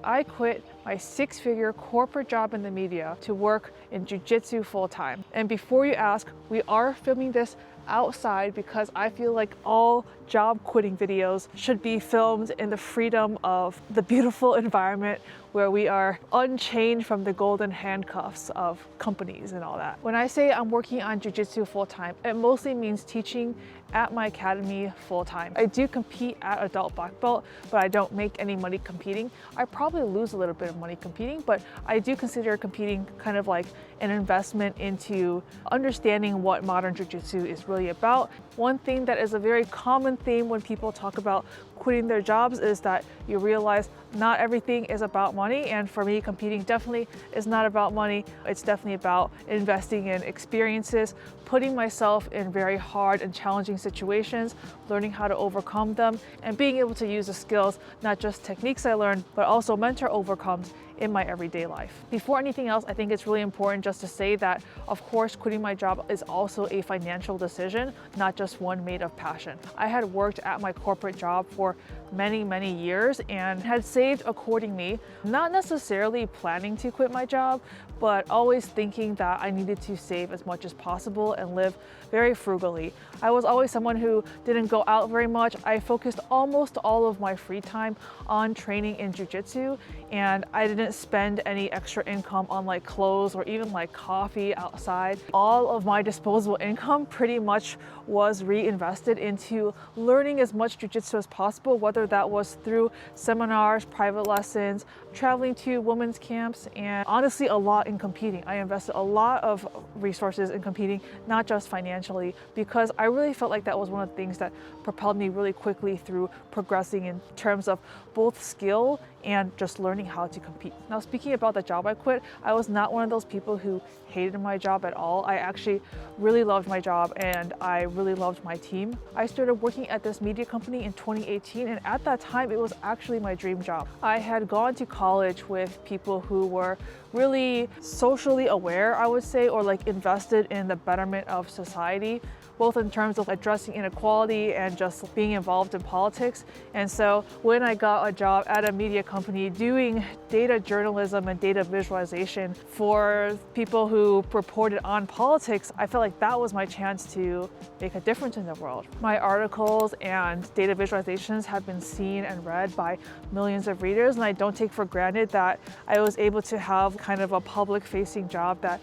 I quit my 6-figure corporate job in the media to work in jiu-jitsu full-time. And before you ask, we are filming this outside because I feel like all job quitting videos should be filmed in the freedom of the beautiful environment where we are unchained from the golden handcuffs of companies and all that. When I say I'm working on jiu-jitsu full-time, it mostly means teaching at my academy full-time. I do compete at adult black belt, but I don't make any money competing. I probably lose a little bit of money competing, but I do consider competing kind of like an investment into understanding what modern jiu-jitsu is really about. One thing that is a very common theme when people talk about quitting their jobs is that you realize not everything is about money, and for me, competing definitely is not about money. It's definitely about investing in experiences, putting myself in very hard and challenging situations, learning how to overcome them, and being able to use the skills, not just techniques I learned, but also mentor overcomes in my everyday life. Before anything else, I think it's really important just to say that, of course, quitting my job is also a financial decision, not just one made of passion. I had worked at my corporate job for many years and had saved accordingly, not necessarily planning to quit my job, but always thinking that I needed to save as much as possible and live very frugally. I was always someone who didn't go out very much. I focused almost all of my free time on training in jiu-jitsu, and I didn't spend any extra income on like clothes or even like coffee outside. All of my disposable income pretty much was reinvested into learning as much jiu-jitsu as possible, whether that was through seminars, private lessons, traveling to women's camps, and honestly a lot in competing. I invested a lot of resources in competing, not just financially, because I really felt like that was one of the things that propelled me really quickly through progressing in terms of both skill and just learning how to compete. Now, speaking about the job I quit, I was not one of those people who hated my job at all. I actually really loved my job and I really loved my team. I started working at this media company in 2018, and at that time, it was actually my dream job. I had gone to college with people who were really socially aware, I would say, or like invested in the betterment of society, both in terms of addressing inequality and just being involved in politics. And so when I got a job at a media company doing data journalism and data visualization for people who reported on politics, I felt like that was my chance to make a difference in the world. My articles and data visualizations have been seen and read by millions of readers, and I don't take for granted that I was able to have kind of a public-facing job that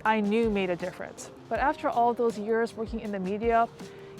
I knew made a difference. But after all those years working in the media,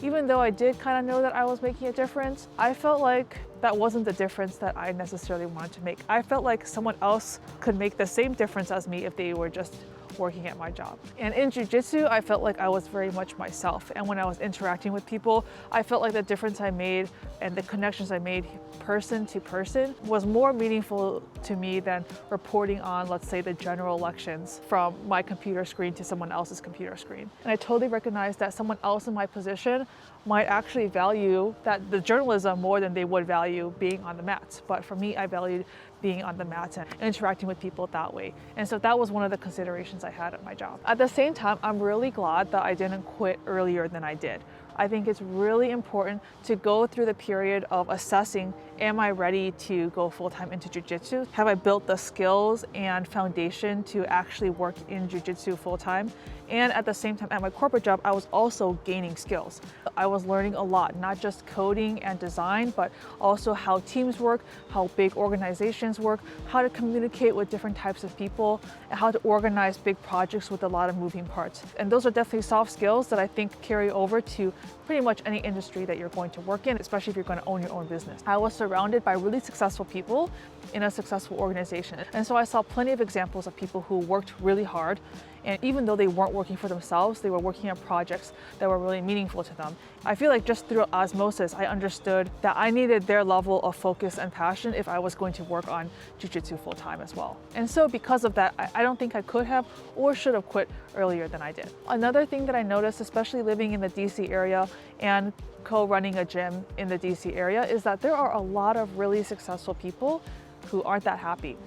even though I did kind of know that I was making a difference, I felt like that wasn't the difference that I necessarily wanted to make. I felt like someone else could make the same difference as me if they were just working at my job. And in jiu-jitsu, I felt like I was very much myself. And when I was interacting with people, I felt like the difference I made and the connections I made person to person was more meaningful to me than reporting on, let's say, the general elections from my computer screen to someone else's computer screen. And I totally recognized that someone else in my position might actually value that the journalism more than they would value being on the mats. But for me, I valued being on the mats and interacting with people that way. And so that was one of the considerations I had at my job. At the same time, I'm really glad that I didn't quit earlier than I did. I think it's really important to go through the period of assessing, am I ready to go full-time into jiu-jitsu? Have I built the skills and foundation to actually work in jiu-jitsu full-time? And at the same time, at my corporate job, I was also gaining skills. I was learning a lot, not just coding and design, but also how teams work, how big organizations work, how to communicate with different types of people, and how to organize big projects with a lot of moving parts. And those are definitely soft skills that I think carry over to pretty much any industry that you're going to work in, especially if you're going to own your own business. I was surrounded by really successful people in a successful organization. And so I saw plenty of examples of people who worked really hard, and even though they weren't working for themselves, they were working on projects that were really meaningful to them. I feel like just through osmosis, I understood that I needed their level of focus and passion if I was going to work on jiu-jitsu full-time as well. And so because of that, I don't think I could have or should have quit earlier than I did. Another thing that I noticed, especially living in the DC area and co-running a gym in the DC area, is that there are a lot of really successful people who aren't that happy.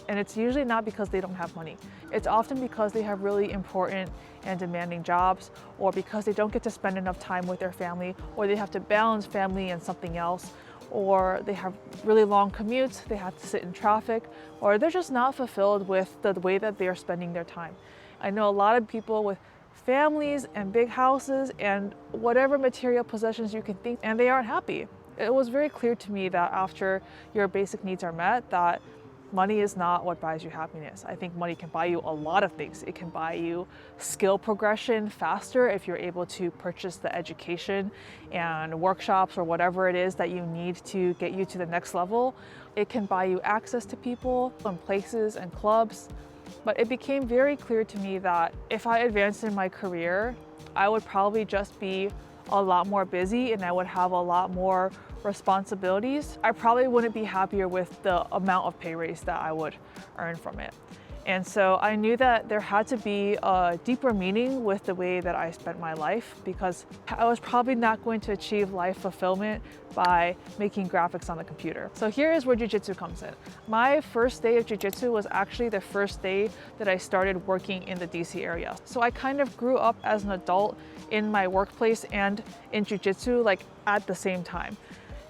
And it's usually not because they don't have money. It's often because they have really important and demanding jobs, or because they don't get to spend enough time with their family, or they have to balance family and something else, or they have really long commutes, they have to sit in traffic, or they're just not fulfilled with the way that they are spending their time. I know a lot of people with families and big houses and whatever material possessions you can think, and they aren't happy. It was very clear to me that after your basic needs are met, that money is not what buys you happiness. I think money can buy you a lot of things. It can buy you skill progression faster if you're able to purchase the education and workshops or whatever it is that you need to get you to the next level. It can buy you access to people and places and clubs. But it became very clear to me that if I advanced in my career, I would probably just be a lot more busy and I would have a lot more responsibilities. I probably wouldn't be happier with the amount of pay raise that I would earn from it. And so I knew that there had to be a deeper meaning with the way that I spent my life, because I was probably not going to achieve life fulfillment by making graphics on the computer. So here is where Jiu-Jitsu comes in. My first day of Jiu-Jitsu was actually the first day that I started working in the DC area. So I kind of grew up as an adult in my workplace and in Jiu-Jitsu like at the same time.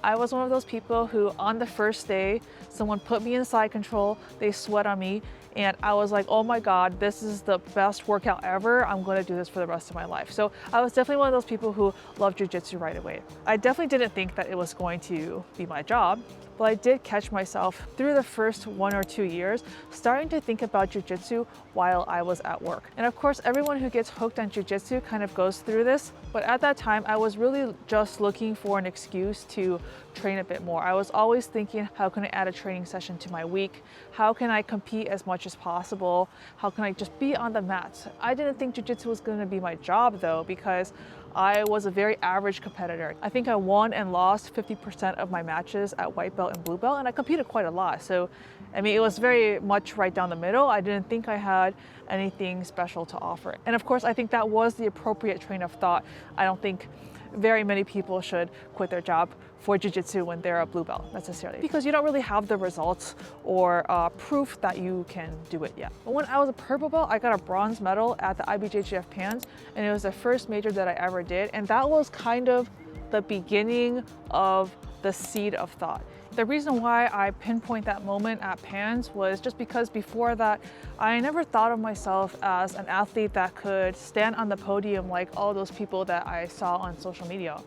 I was one of those people who on the first day, someone put me in side control, they sweat on me, and I was like, oh my God, this is the best workout ever. I'm gonna do this for the rest of my life. So I was definitely one of those people who loved Jiu-Jitsu right away. I definitely didn't think that it was going to be my job, but I did catch myself through the first 1 or 2 years starting to think about Jiu-Jitsu while I was at work. And of course, everyone who gets hooked on Jiu-Jitsu kind of goes through this, but at that time, I was really just looking for an excuse to train a bit more. I was always thinking, how can I add a training session to my week? How can I compete as much as possible? How can I just be on the mats? I didn't think Jiu-Jitsu was gonna be my job though, because I was a very average competitor. I think I won and lost 50% of my matches at white belt and blue belt, and I competed quite a lot. So, I mean, it was very much right down the middle. I didn't think I had anything special to offer. And of course, I think that was the appropriate train of thought. I don't think very many people should quit their job for Jiu-Jitsu when they're a blue belt necessarily, because you don't really have the results or proof that you can do it yet. But when I was a purple belt, I got a bronze medal at the IBJJF Pans, and it was the first major that I ever did. And that was kind of the beginning of the seed of thought. The reason why I pinpoint that moment at Pans was just because before that, I never thought of myself as an athlete that could stand on the podium like all those people that I saw on social media.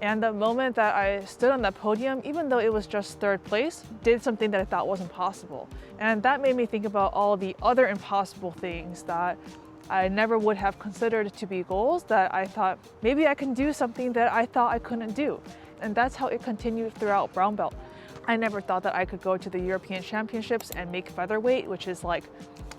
And the moment that I stood on that podium, even though it was just third place, did something that I thought wasn't possible. And that made me think about all the other impossible things that I never would have considered to be goals, that I thought maybe I can do something that I thought I couldn't do. And that's how it continued throughout brown belt. I never thought that I could go to the European Championships and make featherweight, which is like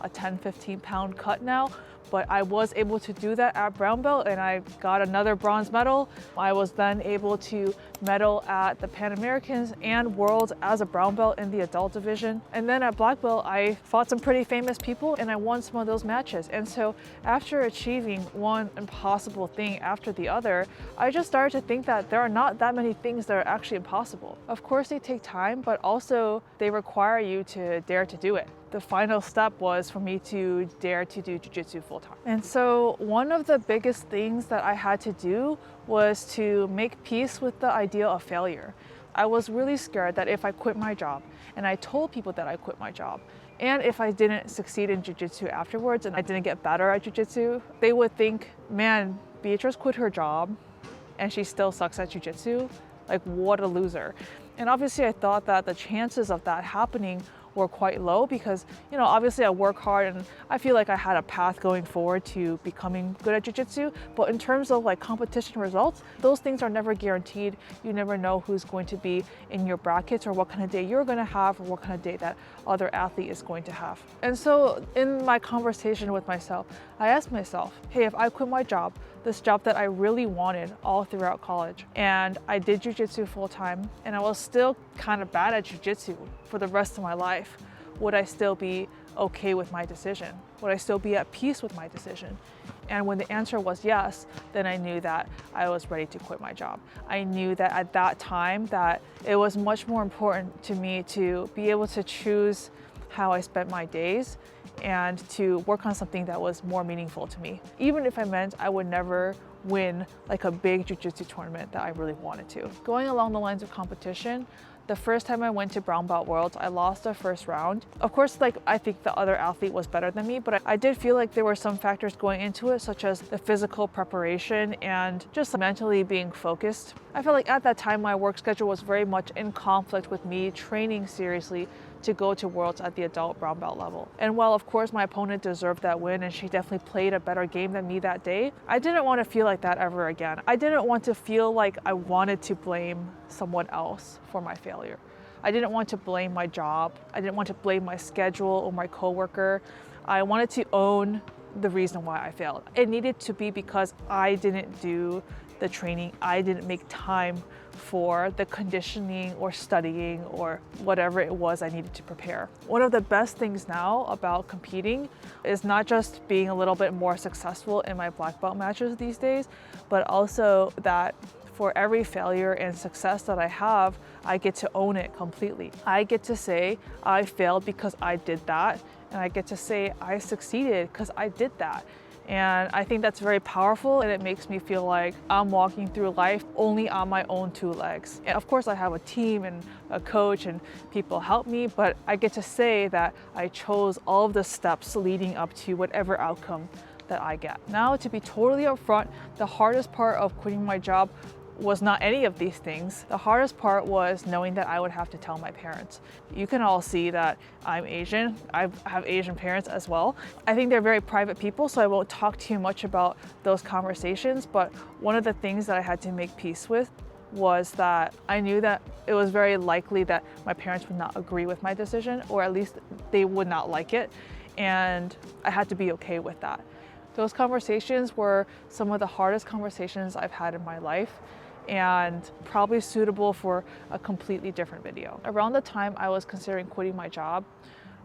a 10-15 pound cut now. But I was able to do that at brown belt, and I got another bronze medal. I was then able to medal at the Pan Americans and Worlds as a brown belt in the adult division. And then at black belt, I fought some pretty famous people and I won some of those matches. And so after achieving one impossible thing after the other, I just started to think that there are not that many things that are actually impossible. Of course, they take time, but also they require you to dare to do it. The final step was for me to dare to do Jiu-Jitsu full-time. And so one of the biggest things that I had to do was to make peace with the idea of failure. I was really scared that if I quit my job, and I told people that I quit my job, and if I didn't succeed in Jiu-Jitsu afterwards and I didn't get better at Jiu-Jitsu, they would think, man, Beatrice quit her job and she still sucks at Jiu-Jitsu. Like, what a loser. And obviously I thought that the chances of that happening were quite low because, you know, obviously I work hard and I feel like I had a path going forward to becoming good at Jiu-Jitsu. But in terms of like competition results, those things are never guaranteed. You never know who's going to be in your brackets or what kind of day you're going to have or what kind of day that other athlete is going to have. And so in my conversation with myself, I asked myself, hey, if I quit my job, this job that I really wanted all throughout college, and I did Jiu-Jitsu full-time, and I was still kind of bad at Jiu-Jitsu for the rest of my life, would I still be okay with my decision? Would I still be at peace with my decision? And when the answer was yes, then I knew that I was ready to quit my job. I knew that at that time that it was much more important to me to be able to choose how I spent my days and to work on something that was more meaningful to me. Even if I meant I would never win like a big jiu-jitsu tournament that I really wanted to. Going along the lines of competition, the first time I went to Brown Belt Worlds, I lost the first round. Of course, like I think the other athlete was better than me, but I did feel like there were some factors going into it, such as the physical preparation and just mentally being focused. I felt like at that time, my work schedule was very much in conflict with me training seriously to go to Worlds at the adult brown belt level. And while of course my opponent deserved that win and she definitely played a better game than me that day, I didn't want to feel like that ever again. I didn't want to feel like I wanted to blame someone else for my failure. I didn't want to blame my job. I didn't want to blame my schedule or my coworker. I wanted to own the reason why I failed. It needed to be because I didn't do the training. I didn't make time for the conditioning or studying or whatever it was I needed to prepare. One of the best things now about competing is not just being a little bit more successful in my black belt matches these days, but also that for every failure and success that I have, I get to own it completely. I get to say I failed because I did that, and I get to say I succeeded because I did that. And I think that's very powerful, and it makes me feel like I'm walking through life only on my own two legs. And of course I have a team and a coach and people help me, but I get to say that I chose all of the steps leading up to whatever outcome that I get. Now, to be totally upfront, the hardest part of quitting my job was not any of these things. The hardest part was knowing that I would have to tell my parents. You can all see that I'm Asian. I have Asian parents as well. I think they're very private people, so I won't talk too much about those conversations, but one of the things that I had to make peace with was that I knew that it was very likely that my parents would not agree with my decision, or at least they would not like it, and I had to be okay with that. Those conversations were some of the hardest conversations I've had in my life, and probably suitable for a completely different video. Around the time I was considering quitting my job,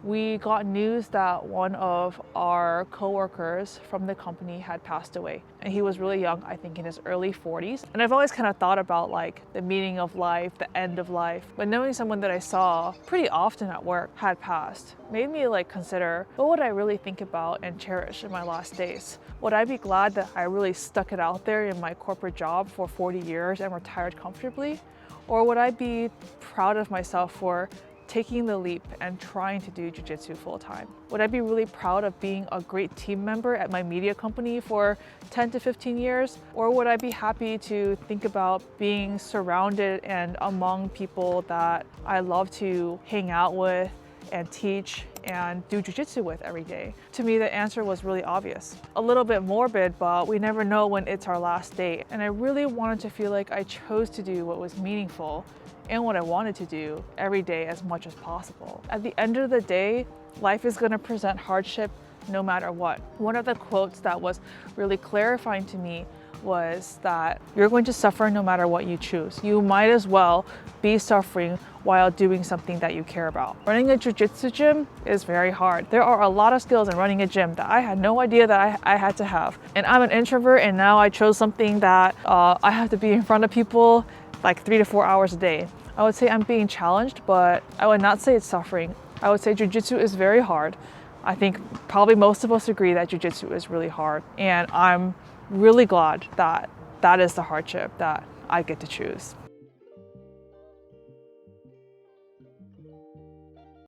we got news that one of our coworkers from the company had passed away. And he was really young, I think in his early 40s. And I've always kind of thought about like the meaning of life, the end of life. But knowing someone that I saw pretty often at work had passed made me like consider, what would I really think about and cherish in my last days? Would I be glad that I really stuck it out there in my corporate job for 40 years and retired comfortably? Or would I be proud of myself for taking the leap and trying to do jiu-jitsu full-time? Would I be really proud of being a great team member at my media company for 10 to 15 years? Or would I be happy to think about being surrounded and among people that I love to hang out with and teach and do jiu-jitsu with every day? To me, the answer was really obvious. A little bit morbid, but we never know when it's our last day. And I really wanted to feel like I chose to do what was meaningful and what I wanted to do every day as much as possible. At the end of the day, life is going to present hardship no matter what. One of the quotes that was really clarifying to me was that you're going to suffer no matter what you choose. You might as well be suffering while doing something that you care about. Running a jiu-jitsu gym is very hard. There are a lot of skills in running a gym that I had no idea that I had to have. And I'm an introvert, and now I chose something that I have to be in front of people like 3 to 4 hours a day. I would say I'm being challenged, but I would not say it's suffering. I would say jiu-jitsu is very hard. I think probably most of us agree that jiu-jitsu is really hard. And I'm really glad that that is the hardship that I get to choose.